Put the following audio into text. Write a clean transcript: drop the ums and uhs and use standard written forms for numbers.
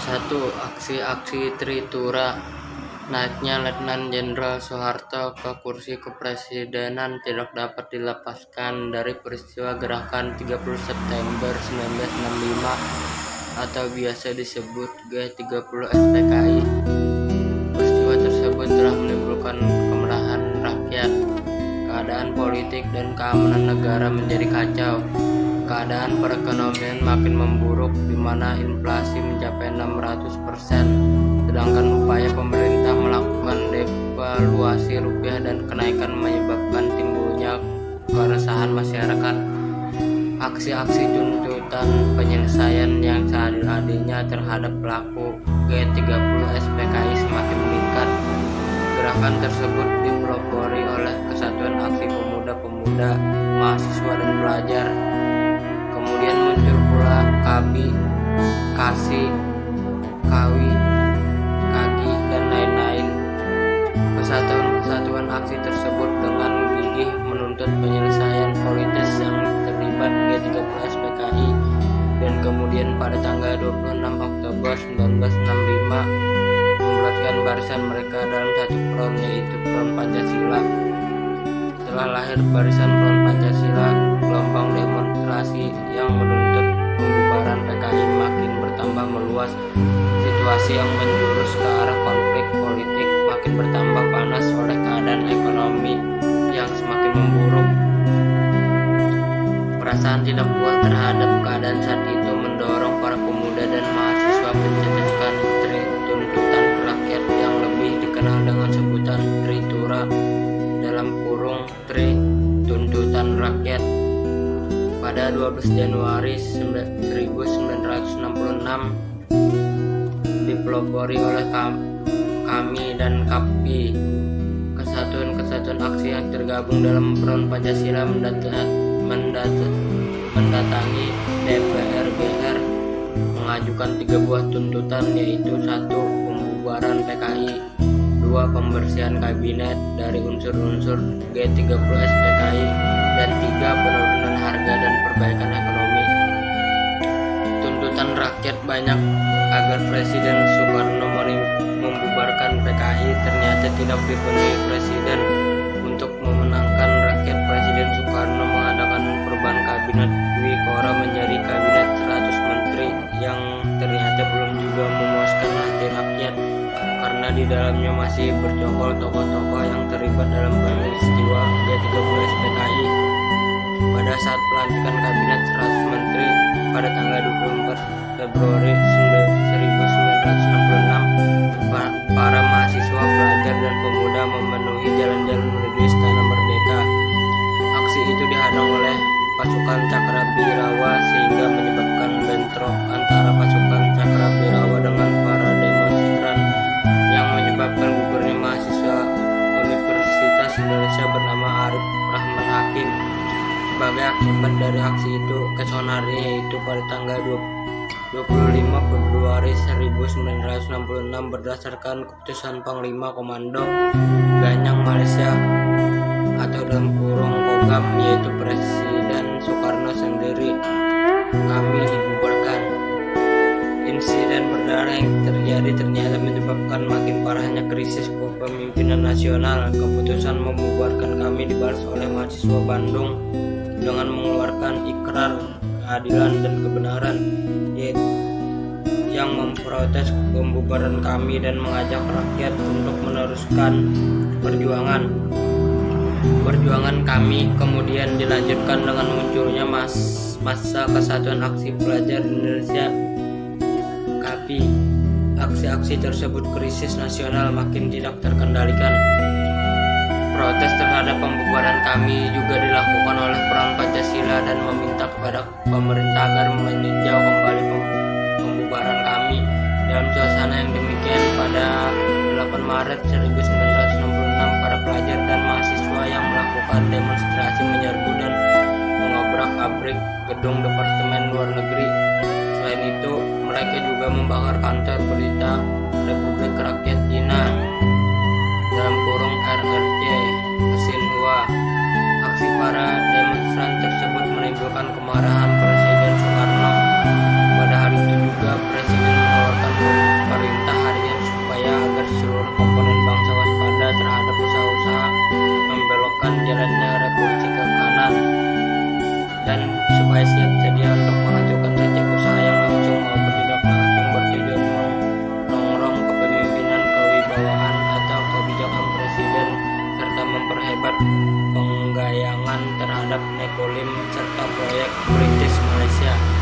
1. Aksi-aksi Tritura. Naiknya Letnan Jenderal Soeharto ke kursi kepresidenan tidak dapat dilepaskan dari peristiwa Gerakan 30 September 1965 atau biasa disebut G30 SPKI. Peristiwa tersebut telah menimbulkan kemarahan rakyat. Keadaan politik dan keamanan negara menjadi kacau. Keadaan perekonomian makin memburuk, di mana inflasi mencapai 600%, sedangkan upaya pemerintah melakukan devaluasi rupiah dan kenaikan menyebabkan timbulnya keresahan masyarakat. Aksi-aksi tuntutan penyelesaian yang seadil-adilnya terhadap pelaku G30 SPKI semakin meningkat. Gerakan tersebut dipelopori oleh Kesatuan Aksi Pemuda-Pemuda, Mahasiswa dan Pelajar. Kemudian muncul pula KABI, KASI, KAWI, KAGI, dan lain-lain. Kesatuan aksi tersebut dengan gigih menuntut penyelesaian politis yang terlibat G30 SPKI, dan kemudian pada tanggal 26 Oktober 1965 membulatkan barisan mereka dalam satu front, yaitu Front Pancasila. Setelah lahir barisan Front Pancasila, gelombang demonstrasi yang menuntut pembubaran PKI makin bertambah meluas. Situasi yang menjurus ke arah konflik politik makin bertambah panas oleh keadaan ekonomi yang semakin memburuk. Perasaan tidak puas terhadap keadaan saat itu mendorong para pemuda dan mahasiswa mencetuskan tuntutan rakyat yang lebih dikenal dengan sebutan Tritura, dalam kurung Tri, tuntutan rakyat. Pada 12 Januari 1966 dipelopori oleh kami dan KAPI, kesatuan aksi yang tergabung dalam Front Pancasila, mendatangi DPR BR mengajukan 3 buah tuntutan, yaitu 1. Pembubaran PKI, 2. Pembersihan kabinet dari unsur-unsur G30 SPKI, dan 3. Penurunan harga dan perbaikan ekonomi. Tuntutan rakyat banyak agar Presiden Soekarno membubarkan PKI ternyata tidak dipenuhi. Presiden untuk memenangkan rakyat, Presiden Soekarno mengadakan perubahan kabinet Dwi Kora menjadi kabinet 100 menteri yang ternyata belum juga memuaskan hati rakyat, karena di dalamnya masih bercokol tokoh-tokoh yang terlibat dalam peristiwa G30 SPKI. Pada saat pelantikan kabinet 100 menteri pada tanggal 24 Februari 1966, para mahasiswa, pelajar, dan pemuda memenuhi jalan-jalan menuju Istana Merdeka. Aksi itu dihadang oleh pasukan Cakrawirawa sehingga menyebabkan bentrok antara pasukan Cakrawirawa dengan para demonstran yang menyebabkan gugurnya mahasiswa Universitas Indonesia bernama Arif Rahman Hakim. Sebagai akibat dari aksi itu, keesokan harinya, yaitu pada tanggal 25 Februari 1966, berdasarkan keputusan Panglima Komando Ganyang Malaysia atau dalam kurung Kogam, yaitu Presiden Soekarno sendiri, kami dibubarkan. Insiden berdarah yang terjadi ternyata menyebabkan makin parahnya krisis kepemimpinan nasional. Keputusan membubarkan kami dibalas oleh mahasiswa Bandung dengan mengeluarkan ikrar keadilan dan kebenaran, yang memprotes pembubaran kami dan mengajak rakyat untuk meneruskan perjuangan. Perjuangan kami kemudian dilanjutkan dengan munculnya masa Kesatuan Aksi Pelajar Indonesia KAPI. Aksi-aksi tersebut krisis nasional makin tidak terkendalikan. Protes terhadap pembubaran kami juga dilakukan oleh Front Pancasila dan meminta kepada pemerintah agar meninjau kembali pembubaran kami. Dalam suasana yang demikian, pada 8 Maret 1966 para pelajar dan mahasiswa yang melakukan demonstrasi menyerbu dan mengobrak abrik gedung Departemen Luar Negeri. Selain itu, mereka juga membakar kantor berita Republik Rakyat Cina dalam kurung RRC Xinhua. Aksi para demonstran tersebut menimbulkan kemarahan Presiden Soekarno. Pada hari itu juga Presiden mengeluarkan dan supaya siap sedia untuk mengajukan setiap usaha yang langsung maupun tidak langsung bertujuan menongrong kepemimpinan, kewibawaan, atau kebijakan presiden, serta memperhebat penggayangan terhadap ekonomi serta proyek British Malaysia.